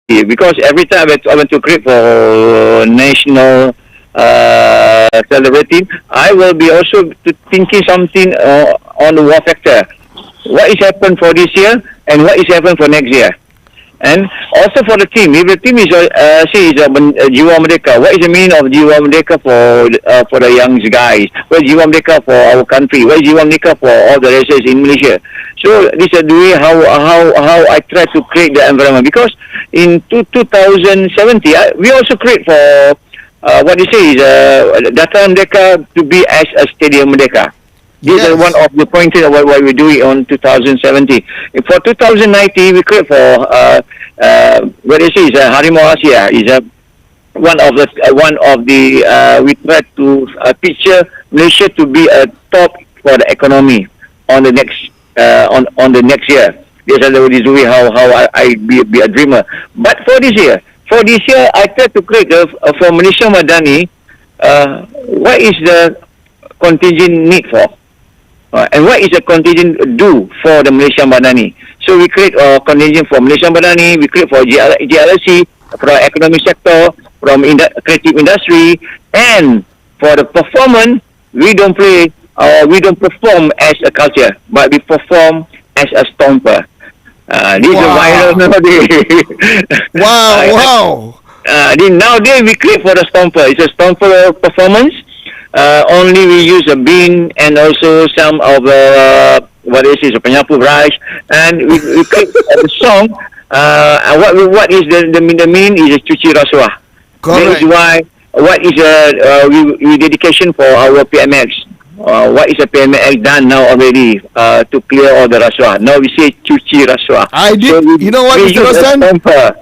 because every time I want to create for national celebrating, I will be also thinking something on the war factor. What is happened for this year and what is happened for next year? And also for the team, if the team is Jiwa Merdeka, what is the meaning of Jiwa Merdeka for the young guys? What is Jiwa Merdeka for our country? What is Jiwa Merdeka for all the races in Malaysia? So this is the way how I try to create the environment, because in 2070 we also create for what they say is Data Merdeka to be as a Stadium Merdeka. This is one of the points of what we're doing on 2070. For 2090, we create for what they say is Harimau Asia. Is one of the we try to picture Malaysia to be a top for the economy on the next on the next year. This is the way how I be a dreamer. But for this year, I try to create for Malaysia Madani. What is the contingent need for? And what is the contingent do for the Malaysia Madani? So we create a contingent for Malaysia Madani, we create for GLSC, for the economic sector, from creative industry, and for the performance, we don't perform as a culture, but we perform as a stomper. This is viral nowadays. Wow. Nowadays we create for the stomper. It's a stomper performance. Only we use a bean and also some of what is a penyapu rice, and we create the song. What is the mean is cuci rasuah. That is why what is we dedication for our PMX. What is a PMX done now already to clear all the rasuah? Now we say cuci rasuah. I did. So you know what, Mr. Rosnan?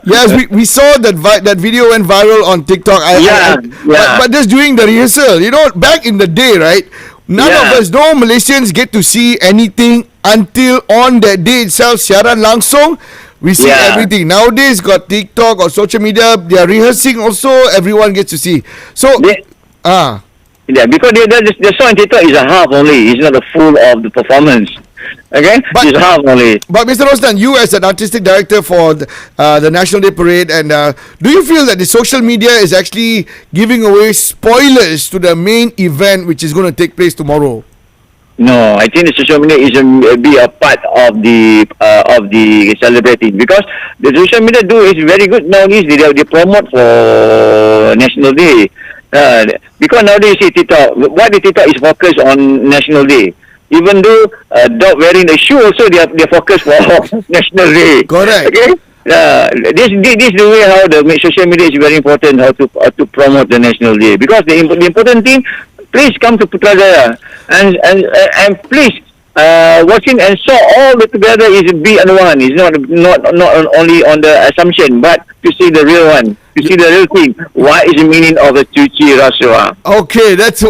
Yes, we saw that video went viral on TikTok. But just during the rehearsal, back in the day, right? None of us, no Malaysians get to see anything until on that day itself, siaran langsung. We see everything. Nowadays, got TikTok or social media, they are rehearsing also, everyone gets to see. So, yeah, because the song in TikTok is a half only. It's not a full of the performance. Okay? It's half only. But Mr. Rosnan, you as an artistic director for the National Day Parade, and do you feel that the social media is actually giving away spoilers to the main event which is going to take place tomorrow? No, I think the social media is be a part of the celebrating, because the social media is very good nowadays. They promote for National Day. Because nowadays you see TikTok, what the TikTok is focused on National Day. Even though dog wearing the shoe also, they focus for National Day. Correct. Okay. This is the way how the social media is very important, how to promote the National Day. Because the important thing, please come to Putrajaya and please watching and saw all the together is be and one. It's not only on the assumption, but to see the real one. To see the real thing. What is the meaning of the cuci rasuah? Okay, that's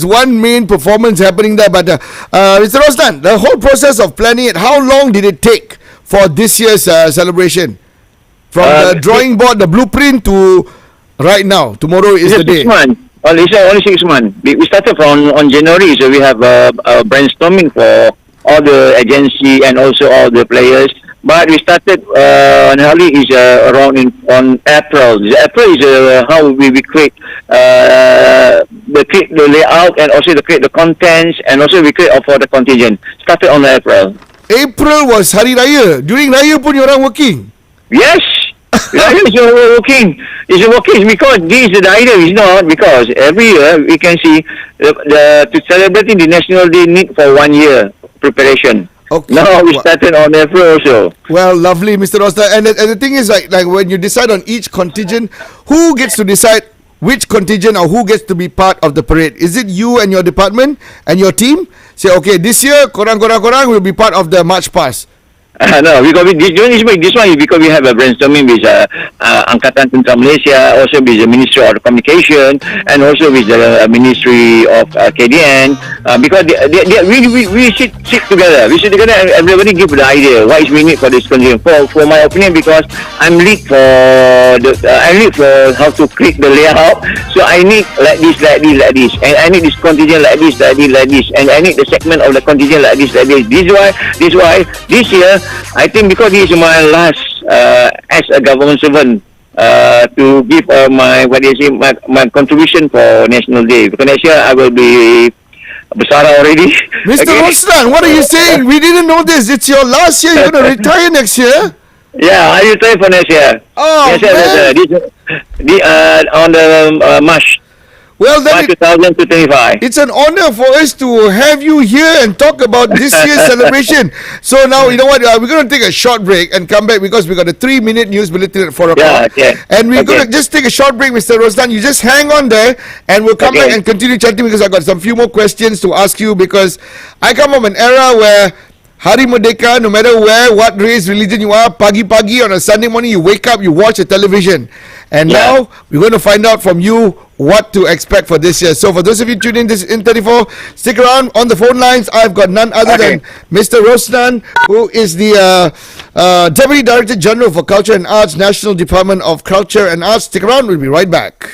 one main performance happening there. But Mr. Rosnan, the whole process of planning it, how long did it take for this year's celebration? From the drawing board, the blueprint to right now. Tomorrow is the day. 6 months. Only 6 months. We started on January, so we have brainstorming for all the agency and also all the players. But we started nearly is around on April. April is how we create the layout and also create the contents, and also we create for the contingent. Started on April. April was Hari Raya. During Raya pun orang working. Yes. Raya is working. It's working because this is the idea. Is not because every year we can see to celebrating the National Day need for 1 year preparation. Okay. Now we started on April also. Well, lovely, Mr. Rosnan. And the thing is, like when you decide on each contingent, who gets to decide which contingent or who gets to be part of the parade? Is it you and your department and your team? Say, okay, this year, korang will be part of the March Pass. No, because this one is because we have a brainstorming with Angkatan Tentera Malaysia, also with the Ministry of Communication, and also with the Ministry of KDN. Because we sit together. We sit together and everybody give the idea what is we need for this contingent. For my opinion, because I'm lead for how to create the layout. So I need like this, and I need this contingent like this, and I need the segment of the contingent like this. This is why this year, I think because this is my last as a government servant to give my contribution for National Day. Because next year I will be Besara already. Mr. Rosnan, what are you saying? We didn't know this. It's your last year. You're going to retire next year? Yeah, I retire for next year. Oh, next year, on the March. Well, then 2025. It's an honor for us to have you here and talk about this year's celebration. So now, you know what? We're going to take a short break and come back because we got a 3-minute news bulletin at 4 o'clock. Yeah, okay. And we're going to just take a short break, Mr. Rosnan. You just hang on there and we'll come back and continue chatting because I got some few more questions to ask you because I come from an era where Hari Merdeka, no matter where, what race, religion you are, pagi-pagi on a Sunday morning, you wake up, you watch the television. And now, we're going to find out from you what to expect for this year. So, for those of you tuning in this in 34, stick around on the phone lines. I've got none other than Mr. Rosnan, who is the Deputy Director General for Culture and Arts, National Department of Culture and Arts. Stick around, we'll be right back.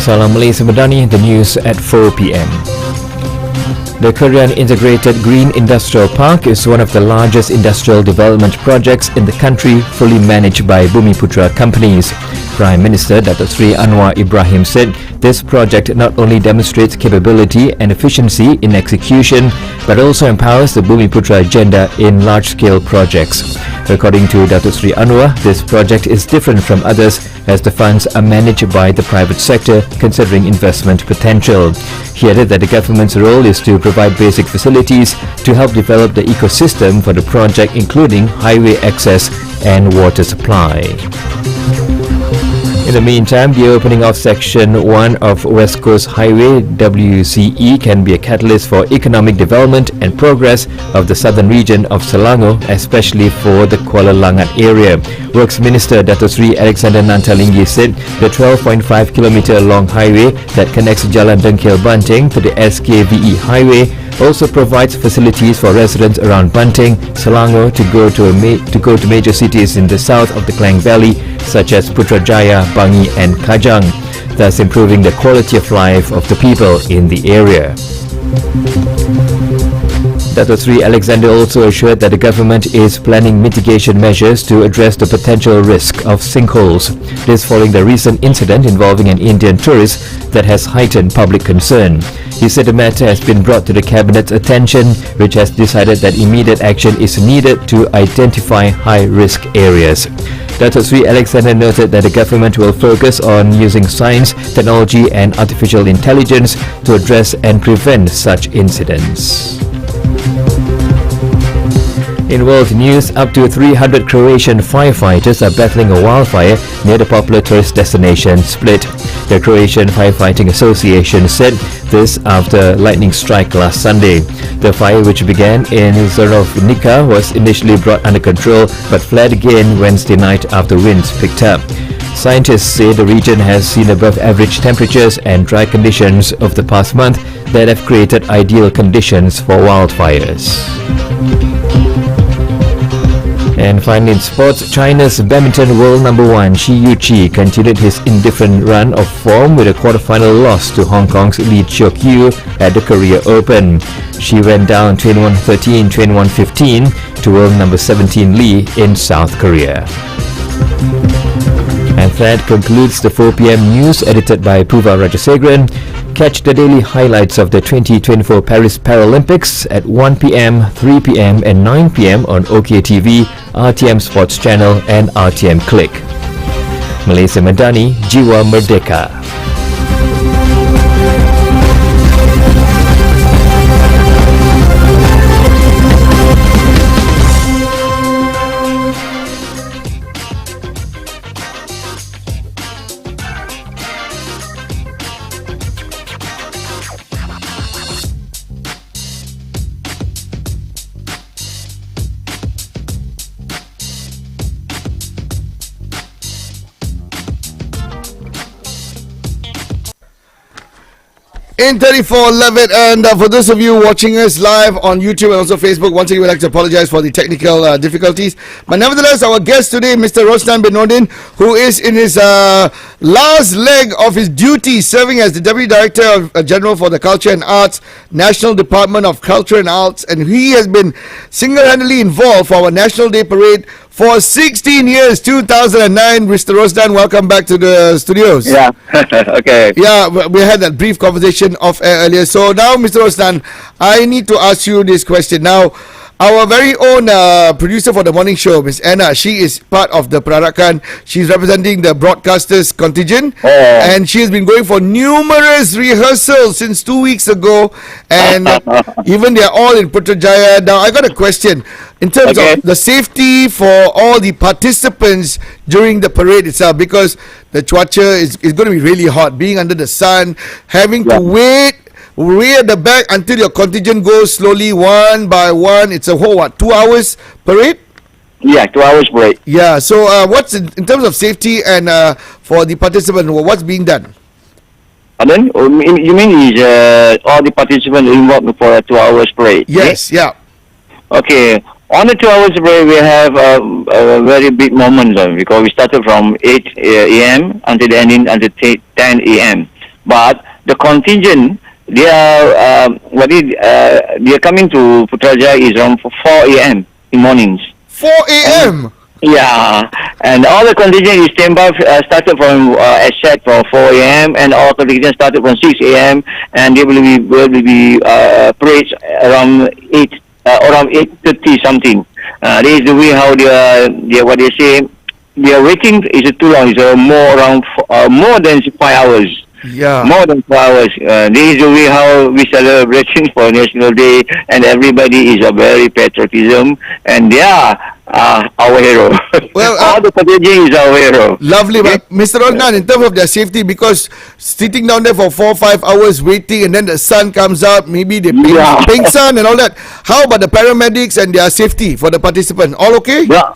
Salam Malaysia Madani, the news at 4 p.m. The Korean Integrated Green Industrial Park is one of the largest industrial development projects in the country, fully managed by Bumiputra companies. Prime Minister Datuk Sri Anwar Ibrahim said this project not only demonstrates capability and efficiency in execution but also empowers the Bumiputra agenda in large-scale projects. According to Datuk Sri Anwar, this project is different from others as the funds are managed by the private sector considering investment potential. He added that the government's role is to provide basic facilities to help develop the ecosystem for the project, including highway access and water supply. In the meantime, the opening of Section 1 of West Coast Highway WCE can be a catalyst for economic development and progress of the southern region of Selangor, especially for the Kuala Langat area. Works Minister Datuk Sri Alexander Nantalinggi said the 12.5-kilometre long highway that connects Jalan Dengkil Banting to the SKVE highway also provides facilities for residents around Banting, Selangor to go to major cities in the south of the Klang Valley such as Putrajaya, Bangi and Kajang, thus improving the quality of life of the people in the area. Datuk Sri Alexander also assured that the government is planning mitigation measures to address the potential risk of sinkholes. This following the recent incident involving an Indian tourist that has heightened public concern. He said the matter has been brought to the Cabinet's attention, which has decided that immediate action is needed to identify high-risk areas. Datuk Sri Alexander noted that the government will focus on using science, technology and artificial intelligence to address and prevent such incidents. In world news, up to 300 Croatian firefighters are battling a wildfire near the popular tourist destination Split. The Croatian Firefighting Association said this after lightning strike last Sunday. The fire, which began in Zorovnica, was initially brought under control but fled again Wednesday night after winds picked up. Scientists say the region has seen above average temperatures and dry conditions of the past month that have created ideal conditions for wildfires. And finally in sports, China's badminton world number 1 Shi Yuqi continued his indifferent run of form with a quarter-final loss to Hong Kong's Lee Cheok-yu at the Korea Open. She went down 21-13, 21-15 to world number 17 Lee in South Korea. And that concludes the 4 p.m. news edited by Puva Rajasegran. Catch the daily highlights of the 2024 Paris Paralympics at 1 p.m, 3 p.m. and 9 p.m. on OKTV, RTM Sports Channel and RTM Click. Malaysia Madani, Jiwa Merdeka. In 34, love it. And for those of you watching us live on YouTube and also Facebook, once again we'd like to apologize for the technical difficulties. But nevertheless, our guest today, Mr. Rosnan bin Nordin, who is in his last leg of his duty serving as the Deputy Director General for the Culture and Arts, National Department of Culture and Arts, and he has been single-handedly involved for our National Day Parade for 16 years, 2009. Mr. Rosnan, welcome back to the studios. Yeah, okay. Yeah, we had that brief conversation off air earlier. So now, Mr. Rosnan, I need to ask you this question. Now, our very own producer for the morning show, Miss Anna, she is part of the Perarakan. She's representing the broadcasters contingent. And she has been going for numerous rehearsals since 2 weeks ago. And even they're all in Putrajaya. Now, I got a question. In terms of the safety for all the participants during the parade itself, because the chuacha is going to be really hot, being under the sun, having to wait way at the back until your contingent goes slowly one by one. It's a whole 2 hours parade? Yeah, 2 hours parade. Yeah, so what's in terms of safety and for the participant, what's being done? Pardon? You mean is all the participants involved for a 2 hours parade? Yes, yeah. Okay. On the 2 hours parade, we have a very big moment because we started from 8 a.m. until the ending until 10 a.m. But the contingent, they are coming to Putrajaya is around 4 a.m. in mornings. 4 a.m. Yeah, and all the contingent is standby started from set from 4 a.m. and all contingent started from 6 a.m. and they will be parades around 8:30 something. This is the way how they what they say. Their waiting is too long. It's more than 5 hours. Yeah. More than 4 hours. This is the way how we celebrating for National Day, and everybody is a very patriotism, and they are our hero. Well, all the contingent is our hero. Lovely, but Mr. Rosnan, in terms of their safety, because sitting down there for 4 or 5 hours waiting, and then the sun comes up, maybe they pink sun and all that. How about the paramedics and their safety for the participants? All okay? Yeah.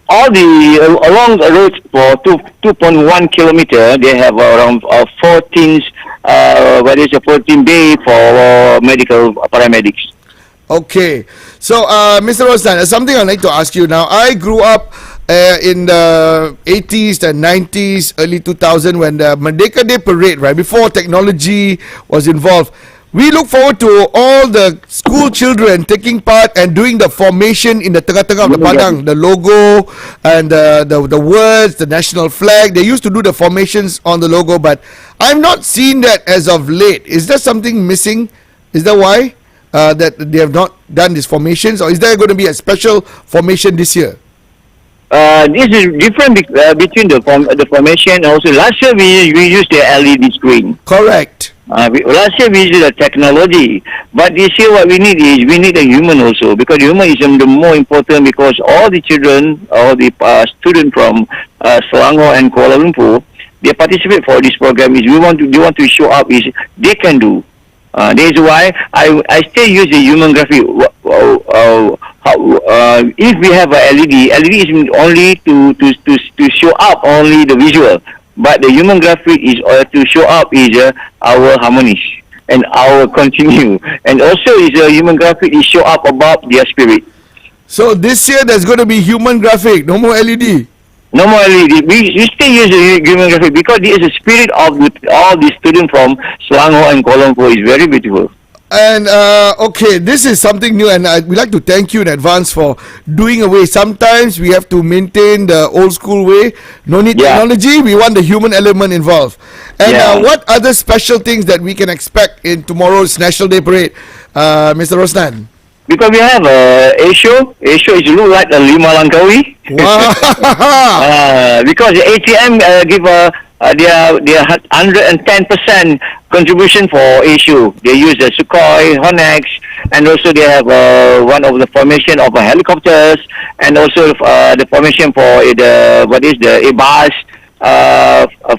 All along the route for 2.1 kilometer, they have around 14 14 bay for medical paramedics. Okay. So, Mr. Rosnan, something I'd like to ask you now. I grew up in the 80s and 90s, early 2000 when the Merdeka Day Parade, right, before technology was involved. We look forward to all the school children taking part and doing the formation in the tengah-tengah of the padang, the logo and the words, the national flag. They used to do the formations on the logo, but I've not seen that as of late. Is there something missing? Is that why that they have not done these formations, or is there going to be a special formation this year? This is different between the formation. Also, last year we used the LED screen. Correct. Last year we used the technology, but this year what we need a human also, because human is the more important, because all the children, all the students from Selangor and Kuala Lumpur, they participate for this program. Is they want to show up is they can do. That is why I still use the human graphic. If we have a LED is only to show up only the visual. But the human graphic is to show up is our harmonies and our continue, and also is a human graphic is show up about their spirit. So this year there's going to be human graphic, no more LED. No more LED. We still use the human graphic because this is the spirit of all the students from Selangor and Kuala Lumpur is very beautiful. And okay, this is something new, and we'd like to thank you in advance for doing away. Sometimes we have to maintain the old school way. No need technology. We want the human element involved. And what other special things that we can expect in tomorrow's National Day Parade, Mr. Rosnan? Because we have Asia is look like a Lima Langkawi. Wow. Because the ATM give their 110% contribution for issue. They use the Sukhoi, Honex, and also they have one of the formation of helicopters, and also the formation for the Airbus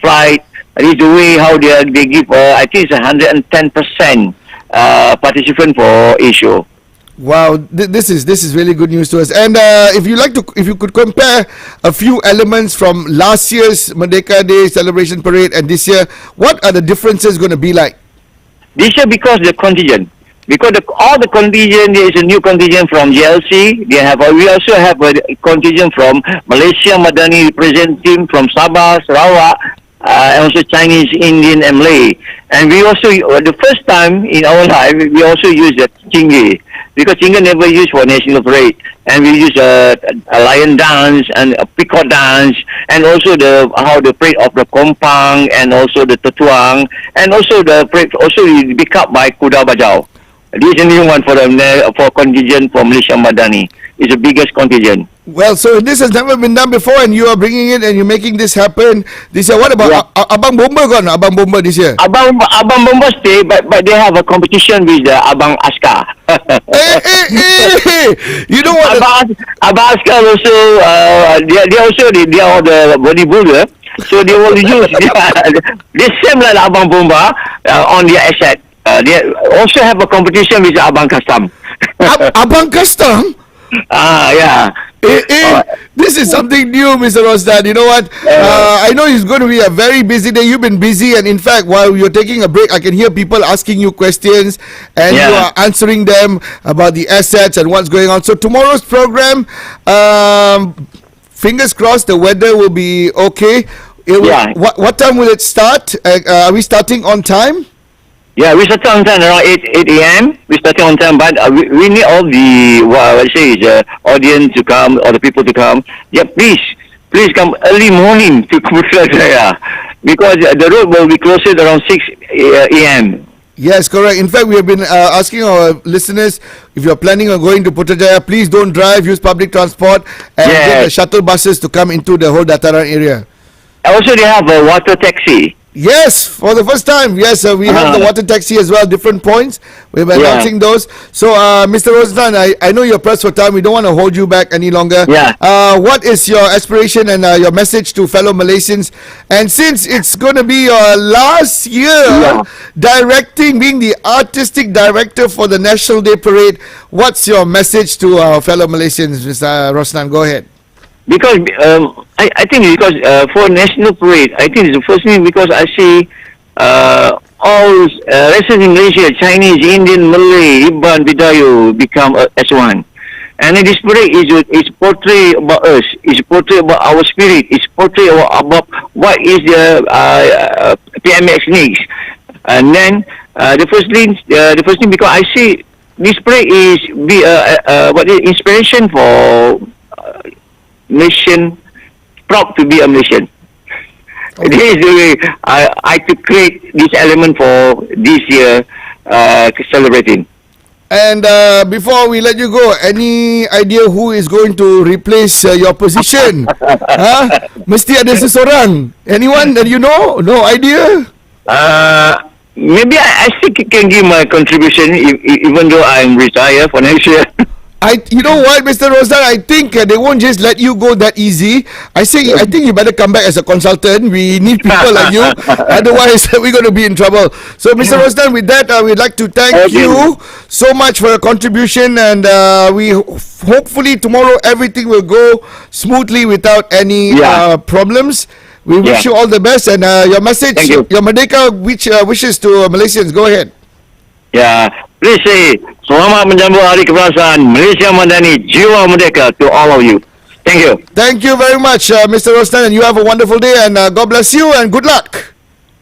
flight. This is the way how they give. I think it's 110% participant for issue. Wow, this is really good news to us. And if you could compare a few elements from last year's Merdeka Day celebration parade and this year, what are the differences going to be like? This year, because the contingent, all the contingent, there is a new contingent from JLC. We also have a contingent from Malaysia Madani representative from Sabah, Sarawak, and also Chinese, Indian, and Malay. And we also, the first time in our life, we also use the Chinggir. Because Chinggir never used for national parade, and we use a lion dance and a peacock dance, and also the parade of the Kompang, and also the Tetuang, and also the parade also pick up by Kuda Bajau. This is a new one for contingent for Malaysia Madani. It's the biggest contingent. Well, so this has never been done before, and you are bringing it and you're making this happen this year. What about Abang Bomba gone? Abang Bomba this year? Abang Bomba stay, but they have a competition with Abang Askar. hey! You know what? Abang Askar also, they are the bodybuilder, so they will use the same like Abang Bomba on their asset. They also have a competition with Abang Custom. Abang Custom? Yeah. This is something new, Mr. Rosnan. You know what? I know it's going to be a very busy day. You've been busy, and in fact, while you're taking a break, I can hear people asking you questions, and you are answering them about the assets and what's going on. So tomorrow's program, fingers crossed, the weather will be okay. What time will it start? Are we starting on time? Yeah, we started on time around 8 a.m. We started on time, but we need all the what I say is audience to come, or the people to come. Yeah, please come early morning to Putrajaya, because the road will be closed around 6 a.m. Yes, correct. In fact, we have been asking our listeners, if you're planning on going to Putrajaya, please don't drive, use public transport, and get the shuttle buses to come into the whole Dataran area. Also, they have a water taxi. Yes, for the first time. Yes, we have the water taxi as well, different points. We're announcing those. So, Mr. Rosnan, I know you're pressed for time. We don't want to hold you back any longer. Yeah. What is your aspiration and your message to fellow Malaysians? And since it's going to be your last year directing, being the artistic director for the National Day Parade, what's your message to our fellow Malaysians, Mr. Rosnan? Go ahead. Because I think because for National Parade, I think it's the first thing because I see all residents in Malaysia, Chinese, Indian, Malay, Iban, Bidayu become as one. And this parade is portray about us, is portray about our spirit, is portray about what is the PMX needs. And then the first thing because I see this parade is inspiration for Malaysian, proud to be a Malaysian. This is the way I to create this element for this year celebrating. And before we let you go, any idea who is going to replace your position? Mesti ada seseorang. Anyone that you know? No idea? Maybe I still can give my contribution even though I'm retired for next year. You know what, Mr. Rosnan? I think they won't just let you go that easy. I think you better come back as a consultant. We need people like you. Otherwise, we're going to be in trouble. So, Mr. Rosnan, with that, we'd like to thank you so much for your contribution. And we hopefully tomorrow everything will go smoothly without any problems. We wish you all the best. And your message, your Merdeka wishes to Malaysians. Go ahead. Yeah, please say selamat menyambut Hari Kebangsaan Malaysia Madani, Jiwa Merdeka to all of you. Thank you. Thank you very much, Mr. Rosnan, and you have a wonderful day, and God bless you, and good luck.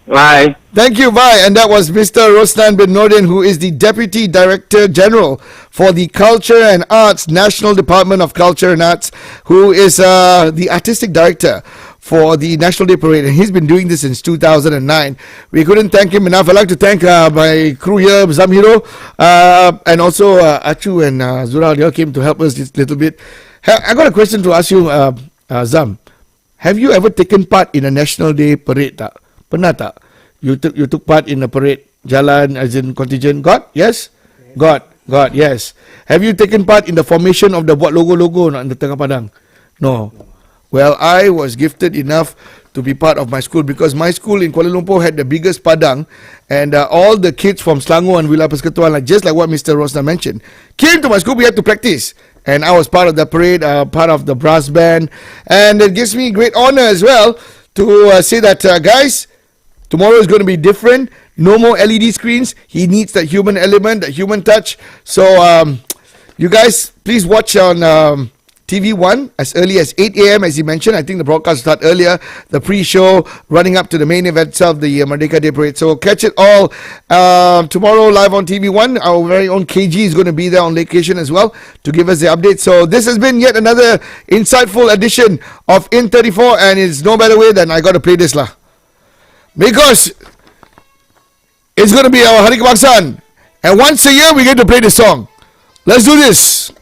Bye. Thank you, bye. And that was Mr. Rosnan bin Nordin, who is the Deputy Director General for the Culture and Arts, National Department of Culture and Arts, who is the Artistic Director for the National Day Parade, and he's been doing this since 2009. We couldn't thank him enough. I'd like to thank my crew here, Zamhiro, and also Achu and Zura. They all came to help us just a little bit. I got a question to ask you, Zam. Have you ever taken part in a National Day Parade? Tak? Pernah tak? You took part in a parade, jalan as in contingent? God? Yes? God, yes. Have you taken part in the formation of the buat logo-logo nak di tengah padang? No. Well, I was gifted enough to be part of my school because my school in Kuala Lumpur had the biggest padang, and all the kids from Selangor and Wilayah Persekutuan, just like what Mr. Rosnan mentioned, came to my school. We had to practice, and I was part of the parade, part of the brass band, and it gives me great honor as well to say that, guys, tomorrow is going to be different. No more LED screens. He needs that human element, that human touch. So, you guys, please watch on TV1 as early as 8 a.m. as you mentioned. I think the broadcast will start earlier. The pre-show running up to the main event itself, the Merdeka Day Parade. So catch it all tomorrow live on TV1. Our very own KG is going to be there on location as well to give us the update. So this has been yet another insightful edition of In 34, and it's no better way than I got to play this lah. Because it's going to be our Hari Kebangsaan, and once a year we get to play this song. Let's do this.